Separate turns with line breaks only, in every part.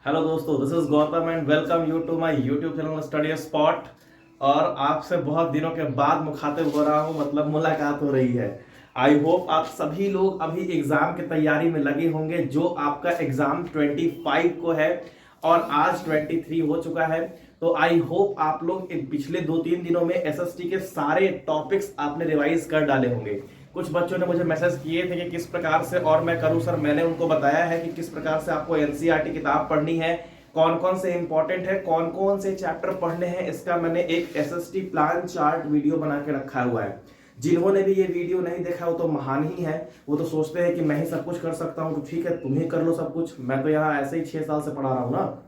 Hello दोस्तों, this is Gautam and welcome you to my YouTube channel study spot. और आपसे बहुत दिनों के बाद मुखातिब हो रहा हूं, मतलब मुलाकात हो रही है। आई होप आप सभी लोग अभी एग्जाम की तैयारी में लगे होंगे, जो आपका एग्जाम 25 को है और आज 23 हो चुका है। तो आई होप आप लोग इन पिछले 2-3 दिनों में एसएसटी के सारे टॉपिक्स आपने रिवाइज कर डाले होंगे। कुछ बच्चों ने मुझे मैसेज किए थे कि किस प्रकार से और मैं करूं सर। मैंने उनको बताया है कि किस प्रकार से आपको एनसीईआरटी किताब पढ़नी है, कौन कौन से इंपॉर्टेंट है, कौन कौन से चैप्टर पढ़ने हैं। इसका मैंने एक एसएसटी प्लान चार्ट वीडियो बना के रखा हुआ है। जिन्होंने भी ये वीडियो नहीं देखा वो तो महान ही है। वो तो सोचते हैं कि मैं ही सब कुछ कर सकता हूँ, तो ठीक है तुम ही कर लो सब कुछ। मैं तो यहाँ ऐसे ही 6 साल से पढ़ा रहा हूँ ना।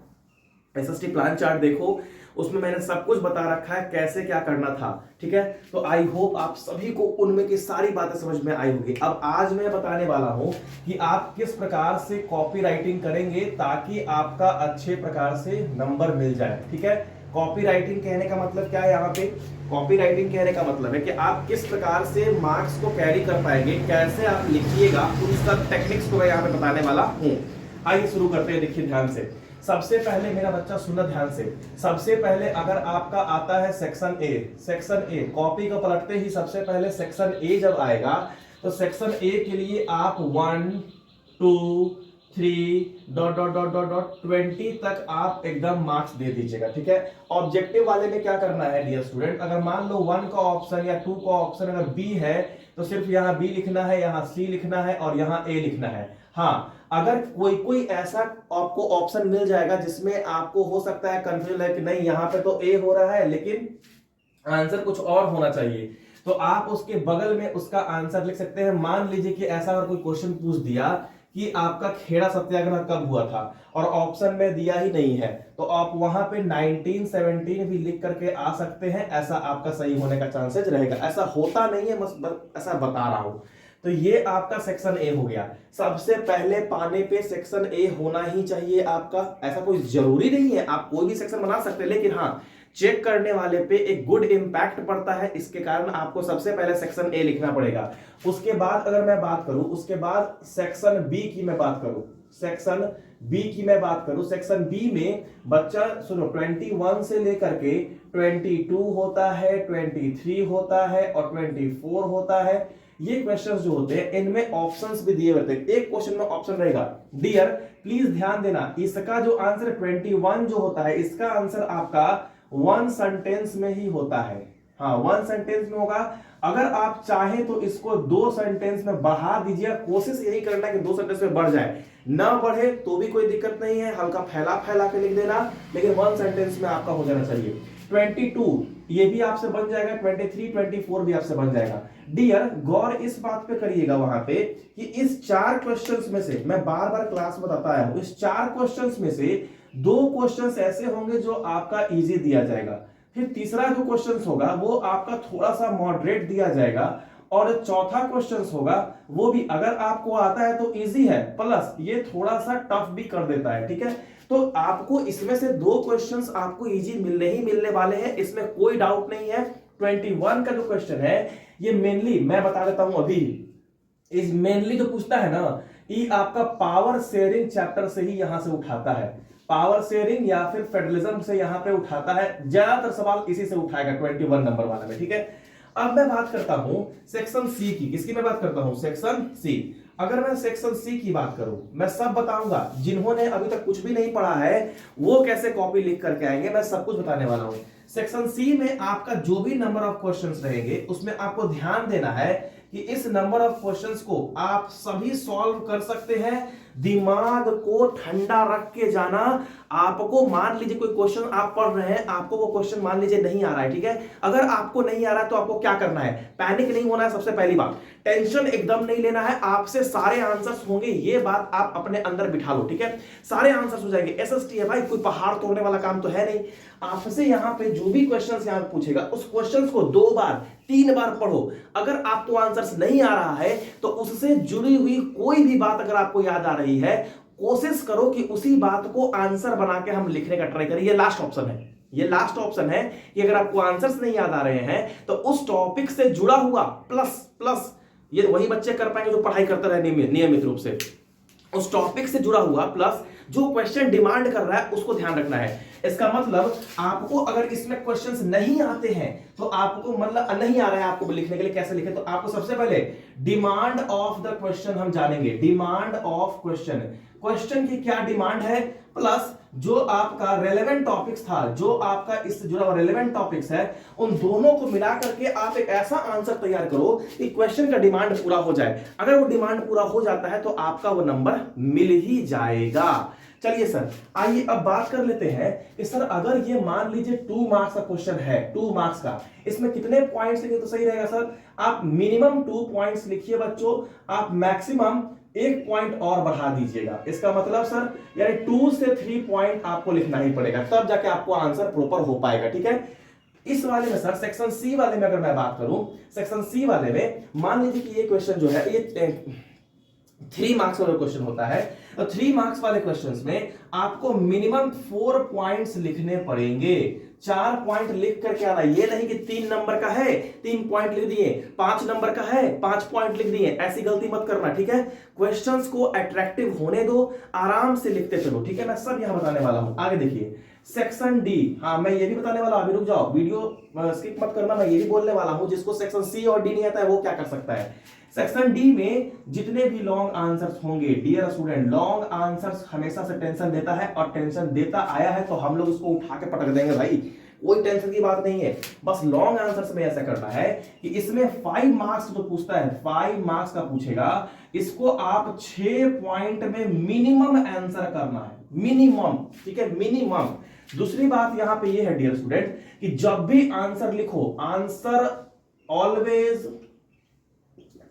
एसएसटी प्लान चार्ट देखो, उसमें मैंने सब कुछ बता रखा है कैसे क्या करना था। ठीक है, तो आई होप आप सभी को उनमें की सारी बातें समझ में आई होगी। अब आज मैं बताने वाला हूं कि आप किस प्रकार से कॉपी राइटिंग करेंगे ताकि आपका अच्छे प्रकार से नंबर मिल जाए। ठीक है, कॉपी राइटिंग कहने का मतलब क्या है? यहाँ पे कॉपी राइटिंग कहने का मतलब है कि आप किस प्रकार से मार्क्स को कैरी कर पाएंगे, कैसे आप लिखिएगा, उन सब टेक्निक्स को मैं यहाँ पे बताने वाला हूँ। आइए शुरू करते हैं। देखिए ध्यान से, सबसे पहले मेरा बच्चा सुनना ध्यान से। सबसे पहले अगर आपका आता है सेक्शन ए, कॉपी को पलटते ही सबसे पहले सेक्शन ए जब आएगा तो सेक्शन ए के लिए आप 1 2 3 dot dot dot dot dot 20 तक आप एकदम मार्क्स दे दीजिएगा। ठीक है, ऑब्जेक्टिव वाले में क्या करना है डियर स्टूडेंट, अगर मान लो 1 का ऑप्शन या 2 का ऑप्शन अगर बी है तो सिर्फ यहाँ बी लिखना है, यहाँ सी लिखना है और यहाँ ए लिखना है। हाँ, अगर कोई ऐसा आपको ऑप्शन मिल जाएगा जिसमें आपको हो सकता है कंफ्यूजन है कि नहीं यहाँ पे तो ए हो रहा है लेकिन आंसर कुछ और होना चाहिए, तो आप उसके बगल में उसका आंसर लिख सकते हैं। मान लीजिए कि ऐसा अगर कोई क्वेश्चन पूछ दिया कि आपका खेड़ा सत्याग्रह कब हुआ था और ऑप्शन में दिया ही नहीं है, तो आप वहां पे 1917 भी लिख करके आ सकते हैं। ऐसा आपका सही होने का चांसेस रहेगा। ऐसा होता नहीं है, बस ऐसा बता रहा हूं। तो ये आपका सेक्शन ए हो गया। सबसे पहले पाने पे सेक्शन ए होना ही चाहिए आपका। ऐसा कोई जरूरी नहीं है, आप कोई भी सेक्शन बना सकते हैं, लेकिन हाँ, चेक करने वाले पे एक गुड इंपैक्ट पड़ता है। इसके कारण आपको सबसे पहले सेक्शन ए लिखना पड़ेगा। उसके बाद अगर मैं बात करूं, उसके बाद सेक्शन बी की मैं बात करूं, सेक्शन सेक्शन बी में बच्चा सुनो 21 से लेकर के 22 होता है, 23 होता है और 24 होता है। ये क्वेश्चंस जो होते हैं इनमें ऑप्शंस भी दिए होते हैं। एक क्वेश्चन में ऑप्शन रहेगा। डियर प्लीज ध्यान देना, इसका जो आंसर 21 जो होता है, इसका आंसर आपका 1 सेंटेंस में ही होता है। हाँ, 1 सेंटेंस में होगा। अगर आप चाहें तो इसको 2 सेंटेंस में बढ़ा दीजिए। कोशिश यही करना है कि 2 सेंटेंस में बढ़ जाए, ना बढ़े तो भी कोई दिक्कत नहीं है, हल्का फैला फैला के लिख देना, लेकिन 1 सेंटेंस में आपका हो जाना चाहिए। 22 ये भी आपसे बन जाएगा, 23 24 भी आपसे बन जाएगा। डियर गौर इस बात पे करिएगा वहां पे कि इस 4 क्वेश्चंस में से, मैं बार बार क्लास में बताता आया हूं, इस 4 क्वेश्चंस में से 2 क्वेश्चंस ऐसे होंगे जो आपका इजी दिया जाएगा, फिर तीसरा जो क्वेश्चंस होगा वो आपका थोड़ा सा मॉडरेट दिया जाएगा, और चौथा क्वेश्चंस होगा वो भी अगर आपको आता है तो इजी है, प्लस ये थोड़ा सा टफ भी कर देता है। ठीक है, तो आपको इसमें से 2 क्वेश्चंस आपको इजी मिलने ही मिलने वाले हैं, इसमें कोई डाउट नहीं है। 21 का जो क्वेश्चन है ये मेनली मैं बता देता हूं अभी, इस मेनली जो पूछता है ना, ये आपका पावर शेयरिंग चैप्टर से ही यहां से उठाता है। पावर शेयरिंग या फिर फेडरलिज्म से यहां पे उठाता है, ज्यादातर सवाल इसी से उठाएगा 21 नंबर वाला में। ठीक है, अब मैं बात करता हूं सेक्शन सी की। किसकी मैं बात करता हूं? Section C. अगर मैं सेक्शन सी की बात करूं, मैं सब बताऊंगा। जिन्होंने अभी तक कुछ भी नहीं पढ़ा है वो कैसे कॉपी लिख करके आएंगे, मैं सब कुछ बताने वाला हूं। सेक्शन सी में आपका जो भी नंबर ऑफ क्वेश्चंस रहेंगे उसमें आपको ध्यान देना है कि इस नंबर ऑफ क्वेश्चंस को आप सभी सॉल्व कर सकते हैं। दिमाग को ठंडा रख के जाना। आपको मान लीजिए कोई क्वेश्चन आप पढ़ रहे हैं, आपको वो क्वेश्चन मान लीजिए नहीं आ रहा है। ठीक है, अगर आपको नहीं आ रहा है तो आपको क्या करना है? पैनिक नहीं होना है। सबसे पहली बात, टेंशन एकदम नहीं लेना है। आपसे सारे आंसर्स होंगे, ये बात आप अपने अंदर बिठा लो। ठीक है, सारे आंसर्स हो जाएंगे। एसएसटी है भाई, कोई पहाड़ तोड़ने वाला काम तो है नहीं। आपसे यहां पे जो भी क्वेश्चंस यहां पूछेगा उस क्वेश्चंस को 2 बार 3 बार पढ़ो। अगर आपको आंसर्स नहीं आ रहा है तो उससे जुड़ी हुई कोई भी बात अगर आपको याद आ रही है, कोशिश करो कि उसी बात को आंसर बना के हम लिखने का ट्राई करें। ये लास्ट ऑप्शन है, ये लास्ट ऑप्शन है कि अगर आपको आंसर्स नहीं याद आ रहे हैं तो उस टॉपिक से जुड़ा हुआ प्लस प्लस, ये वही बच्चे कर पाएंगे जो पढ़ाई करते रहे नियमित रूप से। उस टॉपिक से जुड़ा हुआ प्लस जो क्वेश्चन डिमांड कर रहा है उसको ध्यान रखना है। इसका मतलब आपको अगर इसमें क्वेश्चंस नहीं आते हैं तो आपको मतलब नहीं आ रहा है आपको लिखने के लिए, कैसे लिखे, तो आपको सबसे पहले डिमांड ऑफ द क्वेश्चन हम जानेंगे। डिमांड ऑफ क्वेश्चन, क्वेश्चन की क्या डिमांड है, प्लस जो आपका रेलेवेंट टॉपिक्स था, जो आपका इससे जुड़ा हुआ रेलेवेंट टॉपिक्स है, उन दोनों को मिला करके आप एक ऐसा आंसर तैयार करो कि क्वेश्चन का डिमांड पूरा हो जाए। अगर वो डिमांड पूरा हो जाता है तो आपका वो नंबर मिल ही जाएगा। चलिए सर, आइए अब बात कर लेते हैं कि सर अगर ये मान लीजिए 2 मार्क्स का क्वेश्चन है, 2 मार्क्स का, इसमें कितने पॉइंट्स लिखे तो सही रहेगा सर? आप मिनिमम 2 पॉइंट्स लिखिए बच्चों, आप मैक्सिमम 1 पॉइंट और बढ़ा दीजिएगा। इसका मतलब सर यानी 2 से 3 पॉइंट आपको लिखना ही पड़ेगा, तब जाके आपको आंसर प्रॉपर हो पाएगा। ठीक है, इस वाले में सर सेक्शन सी वाले में अगर मैं बात करूं, सेक्शन सी वाले में मान लीजिए कि ये क्वेश्चन जो है ये 3 मार्क्स वाला क्वेश्चन होता है, तो 3 मार्क्स वाले क्वेश्चंस में आपको मिनिमम 4 पॉइंट्स लिखने पड़ेंगे। 4 पॉइंट लिख करके आना, ये नहीं कि 3 नंबर का है 3 पॉइंट लिख दिए, 5 नंबर का है 5 पॉइंट लिख दिए, ऐसी गलती मत करना। ठीक है, क्वेश्चंस को अट्रैक्टिव होने दो, आराम से लिखते चलो। ठीक है, मैं सब यहां बताने वाला हूं। आगे देखिए सेक्शन डी, हाँ मैं ये भी बताने वाला, अभी रुक जाओ, वीडियो स्किप मत करना, मैं ये भी बोलने वाला हूं जिसको सेक्शन सी और डी नहीं आता है वो क्या कर सकता है। सेक्शन डी में जितने भी लॉन्ग आंसर्स होंगे, डियर स्टूडेंट, लॉन्ग आंसर्स हमेशा से टेंशन देता है, और टेंशन देता आया है तो हम लोग उसको उठा के पटक देंगे भाई, कोई टेंशन की बात नहीं है। बस लॉन्ग आंसर्स में ऐसा करना है कि इसमें 5 मार्क्स तो पूछता है, 5 मार्क्स का पूछेगा, इसको आप 6 पॉइंट में मिनिमम आंसर करना है, मिनिमम। ठीक है, मिनिमम। दूसरी बात यहां पे ये है डियर स्टूडेंट कि जब भी आंसर लिखो, आंसर ऑलवेज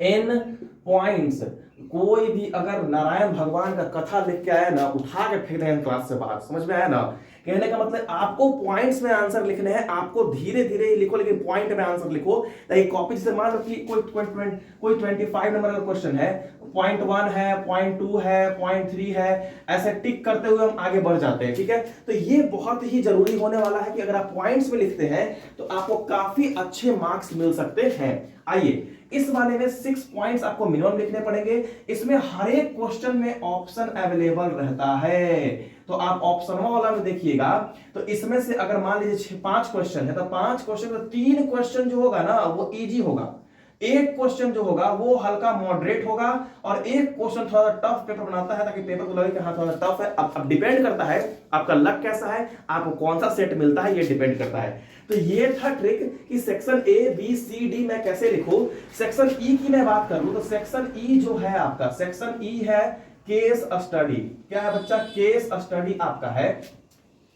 इन पॉइंट्स। कोई भी अगर नारायण भगवान का कथा लिख के आया ना, उठा के फेंक देंगे क्लास से बाहर, समझ में आया ना? कहने का मतलब आपको पॉइंट्स में आंसर लिखने हैं, आपको धीरे धीरे ही लिखो लेकिन पॉइंट में आंसर लिखो। ताकि कॉपी से मान लो कि कोई 25 नंबर का क्वेश्चन है, पॉइंट 1 है, पॉइंट 2 है, पॉइंट 3 है, ऐसे टिक करते हुए हम आगे बढ़ जाते हैं। ठीक है, तो ये बहुत ही जरूरी होने वाला है कि अगर आप पॉइंट्स में लिखते हैं तो आपको काफी अच्छे मार्क्स मिल सकते हैं। आइए, इस वाले में 6 पॉइंट्स आपको मिनिमम लिखने पड़ेंगे। इसमें हर एक क्वेश्चन में ऑप्शन अवेलेबल रहता है, तो आप ऑप्शन वाला में देखिएगा, तो इसमें से अगर मान लीजिए 5 क्वेश्चन है तो 5 क्वेश्चन में 3 क्वेश्चन जो होगा ना वो इजी होगा, एक क्वेश्चन जो होगा वो हल्का मॉडरेट होगा, और एक क्वेश्चन थोड़ा टफ पेपर बनाता है ताकि पेपर को लगे कि हाँ थोड़ा टफ है। अब डिपेंड करता है आपका लक कैसा है, आपको कौन सा सेट मिलता है, ये डिपेंड करता है। तो ये था ट्रिक कि section A B C D मैं कैसे लिखूं। सेक्शन ई की मैं बात करूं तो सेक्शन ई जो है आपका, सेक्शन ई है केस स्टडी। क्या है बच्चा? केस स्टडी आपका है,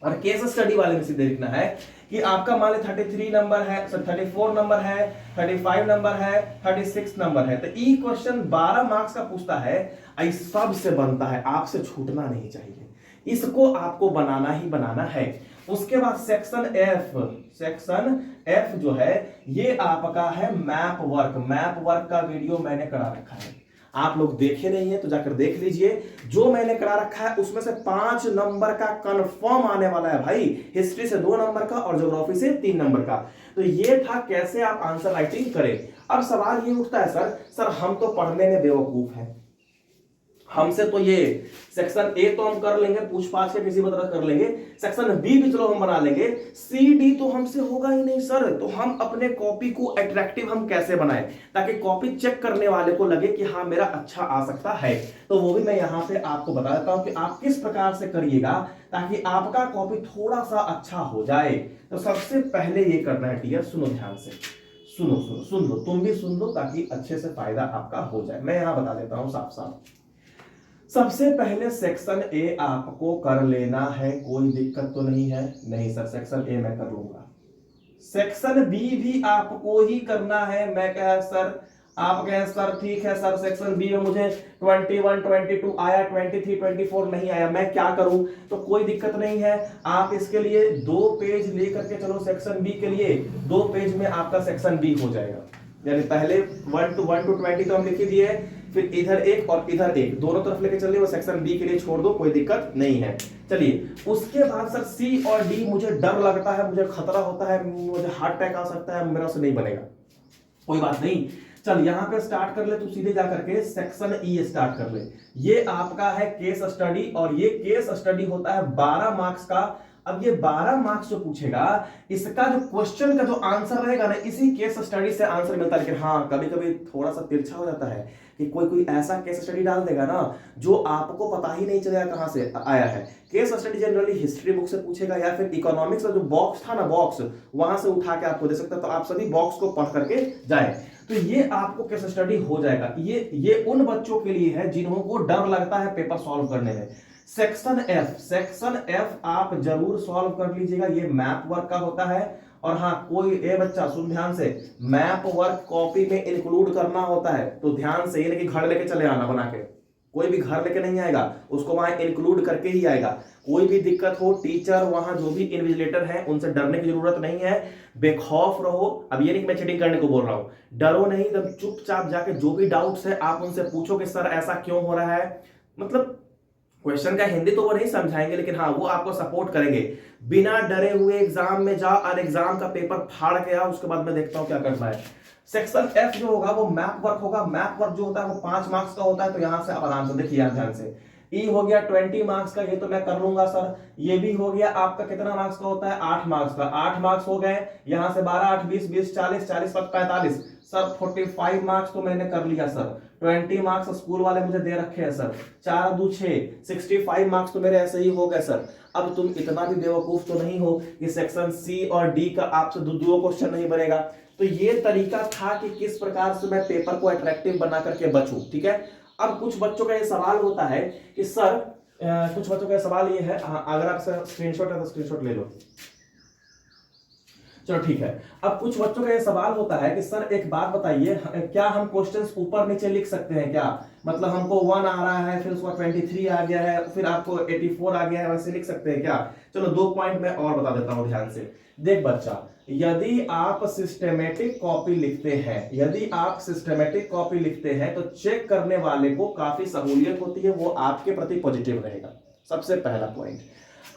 और केस स्टडी वाले में सीधे लिखना है कि आपका मान ली 33 नंबर है, 34 नंबर है, 35 नंबर है, 36 नंबर है, तो ई क्वेश्चन 12 मार्क्स का पूछता है। आई सब से बनता है, आपसे छूटना नहीं चाहिए, इसको आपको बनाना ही बनाना है। उसके बाद सेक्शन एफ, सेक्शन एफ जो है ये आपका है मैप वर्क। मैप वर्क का वीडियो मैंने करा रखा है, आप लोग देखे नहीं है तो जाकर देख लीजिए। जो मैंने करा रखा है उसमें से 5 नंबर का कंफर्म आने वाला है भाई, हिस्ट्री से 2 नंबर का और ज्योग्राफी से 3 नंबर का। तो ये था कैसे आप आंसर राइटिंग करें। अब सवाल ये उठता है सर हम तो पढ़ने में बेवकूफ हैं, हमसे तो ये सेक्शन ए तो हम कर लेंगे, पूछ पाछ के किसी तरह कर लेंगे, सेक्शन बी भी चलो हम बना लेंगे, सी डी तो हमसे होगा ही नहीं सर। तो हम अपने कॉपी को अट्रैक्टिव हम कैसे बनाएं ताकि कॉपी चेक करने वाले को लगे कि हाँ मेरा अच्छा आ सकता है। तो वो भी मैं यहां पे आपको बता देता हूं कि आप किस प्रकार से करिएगा ताकि आपका कॉपी थोड़ा सा अच्छा हो जाए। तो सबसे पहले ये करना है डियर, सुनो ध्यान से, सुन लो, तुम भी सुन लो ताकि अच्छे से फायदा आपका हो जाए। मैं यहां बता देता हूं साफ साफ। सबसे पहले सेक्शन ए आपको कर लेना है, कोई दिक्कत तो नहीं है? नहीं सर, सेक्शन ए मैं कर लूंगा। सेक्शन बी भी आपको ही करना है। मैं कह सर, आप कहें सर ठीक है सर सेक्शन बी में मुझे 21 22 आया, 23 24 नहीं आया, मैं क्या करूं? तो कोई दिक्कत नहीं है, आप इसके लिए 2 पेज लेकर के चलो। सेक्शन बी के लिए 2 पेज में आपका सेक्शन बी हो जाएगा। यानी पहले 1 to 20 तो हम लिख ही दिए, फिर इधर एक और इधर एक, दोनों तरफ लेके चलिए। वो सेक्शन बी के लिए छोड़ दो, कोई दिक्कत नहीं है। चलिए उसके बाद सर सी और डी मुझे डर लगता है, मुझे खतरा होता है, मुझे हार्ट अटैक आ सकता है, मेरा से नहीं बनेगा। कोई बात नहीं, चल यहाँ पे स्टार्ट कर ले, तू सीधे जा करके सेक्शन ई स्टार्ट कर ले। ये आपका है केस स्टडी, और ये केस स्टडी होता है 12 मार्क्स का। अब ये 12 मार्क्स जो पूछेगा, इसका जो क्वेश्चन का जो आंसर रहेगा ना, इसी केस स्टडी से आंसर मिलता है। लेकिन हाँ, कभी कभी थोड़ा सा तिरछा हो जाता है कि कोई कोई ऐसा केस स्टडी डाल देगा ना जो आपको पता ही नहीं चलेगा कहां से आया है। Case study generally history book से पूछेगा, या फिर इकोनॉमिक्स का जो बॉक्स था ना, बॉक्स वहां से उठा के आपको दे सकता है। तो आप सभी बॉक्स को पढ़ करके जाए, तो ये आपको केस स्टडी हो जाएगा। ये उन बच्चों के लिए है जिन्होंने डर लगता है पेपर सॉल्व करने में। सेक्शन एफ आप जरूर सॉल्व कर लीजिएगा, ये मैप वर्क का होता है। और हाँ, कोई ए बच्चा सुन ध्यान से, मैप वर्क कॉपी में इंक्लूड करना होता है, तो ध्यान से, ये नहीं कि घर लेके चले आना बना के, कोई भी घर लेके नहीं आएगा, उसको वहां इंक्लूड करके ही आएगा। कोई भी दिक्कत हो, टीचर वहां जो भी इन्विजिलेटर है उनसे डरने की जरूरत नहीं है, बेखौफ रहो। अब ये नहीं कि मैं चीटिंग करने को बोल रहा हूं, डरो नहीं, एकदम चुपचाप जाके जो भी डाउट्स है आप उनसे पूछो कि सर ऐसा क्यों हो रहा है। मतलब क्वेश्चन का हिंदी तो वो नहीं समझाएंगे, लेकिन हाँ वो आपको सपोर्ट करेंगे। बिना डरे हुए एग्जाम में जा और एग्जाम का पेपर फाड़ के आ, उसके बाद मैं देखता हूं क्या करना है। सेक्शन एफ जो होगा वो मैप वर्क होगा। मैप वर्क जो होता है वो 5 मार्क्स का होता है, तो यहां से आप आराम से देखिए ध्यान से। ई हो गया 20 मार्क्स का, ये तो मैं कर लूंगा सर। ये भी हो गया आपका कितना मार्क्स का होता है, 8 मार्क्स का। 8 मार्क्स हो गए, यहां से 12 8 20 20 40 40 45 सर। 45 मार्क्स तो मैंने कर लिया सर। 20 मार्क्स स्कूल वाले मुझे दे रखे हैं सर। 4 2 6 65 मार्क्स तो मेरे ऐसे ही हो गए सर। अब तुम इतना भी बेवकूफ तो नहीं हो कि सेक्शन सी और डी का आपसे दो क्वेश्चन नहीं बनेगा। तो ये तरीका था कि किस प्रकार से मैं पेपर को अट्रैक्टिव बना करके बचूं, ठीक है। अब कुछ बच्चों का ये सवाल होता है कि सर कुछ बच्चों का सवाल ये है, अगर आपसे स्क्रीनशॉट है तो स्क्रीनशॉट ले लो, चलो ठीक है। अब कुछ बच्चों का ये सवाल होता है कि सर एक बात बताइए, क्या हम क्वेश्चंस ऊपर नीचे लिख सकते हैं क्या? मतलब हमको 1 आ रहा है, फिर उसका 23 आ गया है, फिर आपको 84 आ गया है, वैसे लिख सकते हैं क्या? चलो 2 पॉइंट मैं और बता देता हूं ध्यान से। देख बच्चा, यदि आप सिस्टेमेटिक कॉपी लिखते हैं तो चेक करने वाले को काफी सहूलियत होती है, वो आपके प्रति पॉजिटिव रहेगा। सबसे पहला पॉइंट,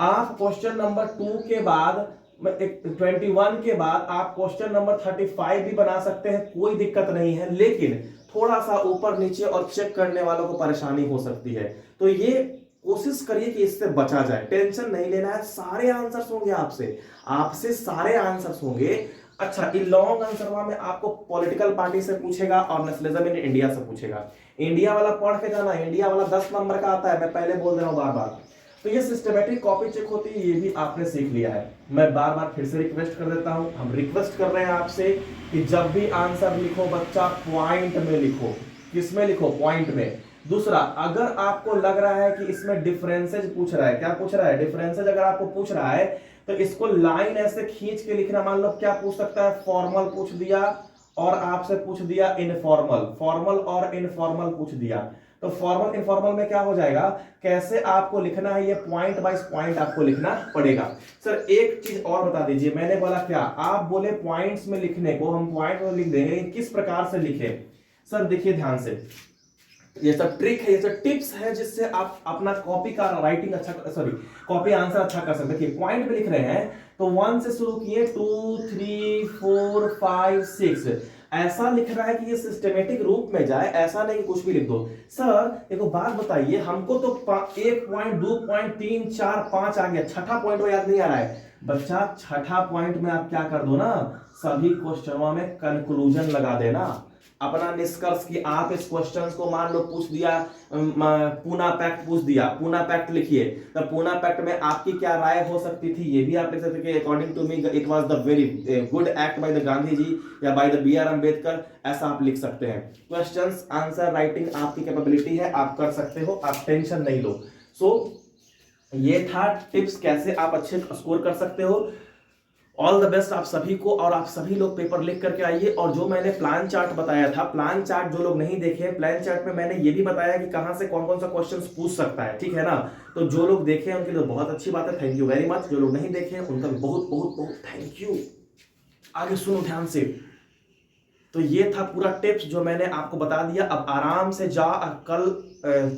आप क्वेश्चन नंबर 2 के बाद 21 के बाद आप क्वेश्चन नंबर 35 भी बना सकते हैं, कोई दिक्कत नहीं है। लेकिन थोड़ा सा ऊपर नीचे और चेक करने वालों को परेशानी हो सकती है, तो ये कोशिश करिए कि इससे बचा जाए। टेंशन नहीं लेना है, सारे आंसर्स होंगे आपसे सारे आंसर्स होंगे। अच्छा, इन लॉन्ग आंसर में आपको पॉलिटिकल पार्टी से पूछेगा और नेशनलिज्म इन इंडिया से पूछेगा। इंडिया वाला पढ़ के जाना, इंडिया वाला 10 नंबर का आता है, मैं पहले बोल दे रहा हूं बार बार। तो ये सिस्टमैटिक कॉपी चेक होती है, ये भी आपने सीख लिया है। मैं बार बार फिर से रिक्वेस्ट कर देता हूं, हम रिक्वेस्ट कर रहे हैं आपसे कि जब भी आंसर लिखो बच्चा पॉइंट में लिखो। किसमें लिखो? पॉइंट में। दूसरा, अगर आपको लग रहा है कि इसमें डिफरेंसेज पूछ रहा है, क्या पूछ रहा है? डिफरेंसेज अगर आपको पूछ रहा है तो इसको लाइन ऐसे खींच के लिखना। मान लो क्या पूछ सकता है, फॉर्मल पूछ दिया और आपसे पूछ दिया इनफॉर्मल, फॉर्मल और इनफॉर्मल पूछ दिया। तो फॉर्मल इनफॉर्मल में क्या हो जाएगा, कैसे आपको लिखना है, ये पॉइंट वाइज पॉइंट आपको लिखना पड़ेगा। सर एक चीज और बता दीजिए, मैंने बोला क्या, आप बोले पॉइंट्स में लिखने को, हम पॉइंट में लिख देंगे, किस प्रकार से लिखे? सर देखिए ध्यान से, ये सब ट्रिक है, ये सब टिप्स है जिससे आप अपना कॉपी का राइटिंग कॉपी आंसर अच्छा कर सकते हैं। पॉइंट में लिख रहे हैं तो 1 से शुरू किए, 2 3 4 5 6, ऐसा लिखना है कि ये सिस्टमेटिक रूप में जाए, ऐसा नहीं कि कुछ भी लिख दो। सर एक बात बताइए, हमको तो 1 पॉइंट 2 पॉइंट 3 4 5 आ गया, छठा पॉइंट वो याद नहीं आ रहा है। बच्चा छठा पॉइंट में आप क्या कर दो ना, सभी क्वेश्चनों में कंक्लूजन लगा देना, अपना निष्कर्ष कि आप इस क्वेश्चन को मान लो पूछ दिया, पूना पैक्ट पूछ दिया, पूना पैक्ट लिखिए, तो पूना पैक्ट में आपकी क्या राय हो सकती थी, ये भी आप लिख सकते हैं। According to me it was the very good act by the Gandhi ji या बाय द BR अम्बेडकर, ऐसा आप लिख सकते हैं। क्वेश्चंस आंसर राइटिंग आपकी कैपेबिलिटी है, आप कर सकते हो, आप टेंशन नहीं लो। ये था टिप्स कैसे आप अच्छे स्कोर कर सकते हो। ऑल द बेस्ट आप सभी को, और आप सभी लोग पेपर लिख करके आइए। और जो मैंने प्लान चार्ट बताया था, प्लान चार्ट जो लोग नहीं देखे, प्लान चार्ट में मैंने ये भी बताया कि कहां से कौन कौन सा क्वेश्चंस पूछ सकता है, ठीक है ना। तो जो लोग देखे उनके लिए बहुत अच्छी बात है, थैंक यू वेरी मच। जो लोग नहीं देखे उनका भी बहुत बहुत बहुत थैंक यू। आगे सुनो ध्यान से। तो ये था पूरा टिप्स जो मैंने आपको बता दिया। अब आराम से जा, कल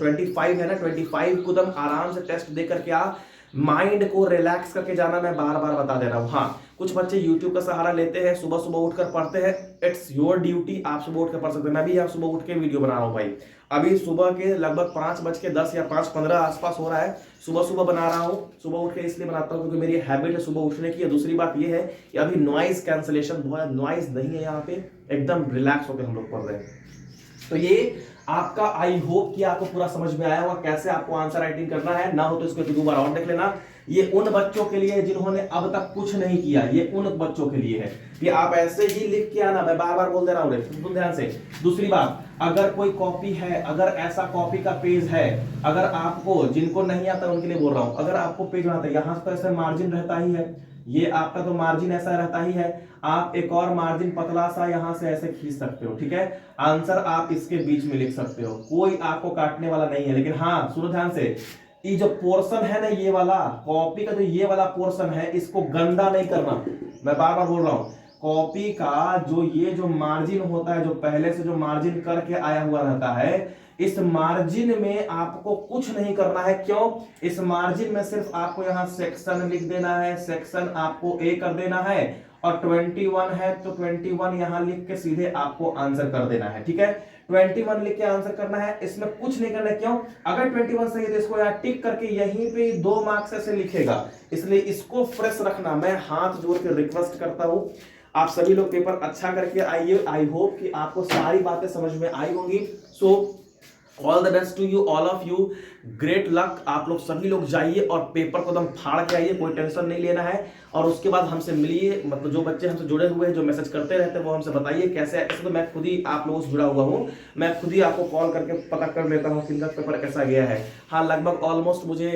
25 है ना, 25 को तुम आराम से टेस्ट दे करके आ। माइंड को रिलैक्स करके जाना, मैं बार बार बता दे रहा हूँ। हाँ, कुछ बच्चे यूट्यूब का सहारा लेते हैं, सुबह सुबह उठकर पढ़ते हैं, इट्स योर ड्यूटी, आप सुबह उठकर पढ़ सकते हैं। मैं भी यहाँ सुबह उठ के वीडियो बना रहा हूँ भाई। अभी सुबह के लगभग 5:10 या 5:15 आसपास हो रहा है, सुबह सुबह बना रहा हूँ। सुबह उठ के इसलिए बनाता हूँ क्योंकि मेरी हैबिट है सुबह उठने की। दूसरी बात यह है कि अभी नॉइज कैंसलेशन बहुत, नॉइज नहीं है यहाँ पे, एकदम रिलैक्स होकर हम लोग पढ़ रहे हैं। तो ये आपका, आई होप कि आपको पूरा समझ में आया होगा कैसे आपको आंसर राइटिंग करना है। ना हो तो इसको 2 बार और देख लेना। ये उन बच्चों के लिए है जिन्होंने अब तक कुछ नहीं किया, ये उन बच्चों के लिए है कि आप ऐसे ही लिख के आना। मैं बार बार बोल दे रहा हूँ, सुन ध्यान से। दूसरी बात, अगर कोई कॉपी है, अगर ऐसा कॉपी का पेज है, अगर आपको, जिनको नहीं आता उनके लिए बोल रहा हूं, अगर आपको पेज बनाता है, यहां तो ऐसे मार्जिन रहता ही है, ये आपका तो मार्जिन ऐसा रहता ही है, आप एक और मार्जिन पतला सा यहां से ऐसे खींच सकते हो, ठीक है। आंसर आप इसके बीच में लिख सकते हो, कोई आपको काटने वाला नहीं है। लेकिन हाँ, सुनो ध्यान से, ये जो पोर्शन है ना, ये वाला कॉपी का जो ये वाला पोर्शन है, इसको गंदा नहीं करना। मैं बार बार बोल रहा हूं, कॉपी का जो ये जो मार्जिन होता है, जो पहले से जो मार्जिन करके आया हुआ रहता है, इस मार्जिन में आपको कुछ नहीं करना है। क्यों? इस मार्जिन में सिर्फ आपको यहां सेक्शन लिख देना है, सेक्शन आपको ए कर देना है, और 21 है तो 21 यहां लिख के सीधे आपको आंसर कर देना है, ठीक है। 21 लिख के आंसर करना है, इसमें कुछ नहीं करना है। क्यों? अगर 21 सही है तो इसको यहां टिक करके यहीं पे 2 मार्क्स ऐसे लिखेगा, इसलिए इसको फ्रेश रखना। मैं हाथ जोड़ के रिक्वेस्ट करता हूं, आप सभी लोग पेपर अच्छा करके आइए। आई होप कि आपको सारी बातें समझ में आई होंगी। So all the best to you, all of you, great luck. आप लोग सभी लोग जाइए और पेपर को एकदम फाड़ के आइए, कोई टेंशन नहीं लेना है। और उसके बाद हमसे मिलिए, मतलब जो बच्चे हमसे जुड़े हुए हैं, जो मैसेज करते रहते हैं, वो हमसे बताइए कैसे। ऐसे तो मैं खुद ही आप लोगों से जुड़ा हुआ हूँ, मैं खुद ही आपको कॉल करके पता कर लेता हूँ कि इनका पेपर कैसा गया है। हाँ, लगभग ऑलमोस्ट मुझे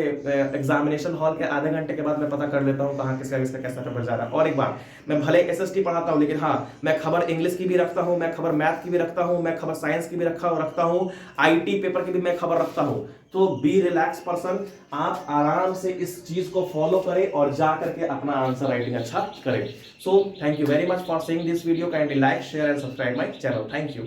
एग्जामिनेशन हॉल के आधे घंटे के बाद मैं पता कर लेता हूँ कहाँ किसका किसका कैसा पेपर जा रहा है। और एक बात, मैं भले SST पढ़ाता हूँ, लेकिन हाँ, मैं खबर इंग्लिश की भी रखता हूँ, मैं खबर मैथ की भी रखता हूँ, मैं खबर साइंस की भी रखता हूँ, IT पेपर की भी मैं खबर रखता हूँ। तो बी रिलैक्स पर्सन, आप आराम से इस चीज को फॉलो करें और जा करके अपना आंसर राइटिंग अच्छा करें। So thank you very much for seeing this video. Kindly like, share and subscribe my channel. Thank you.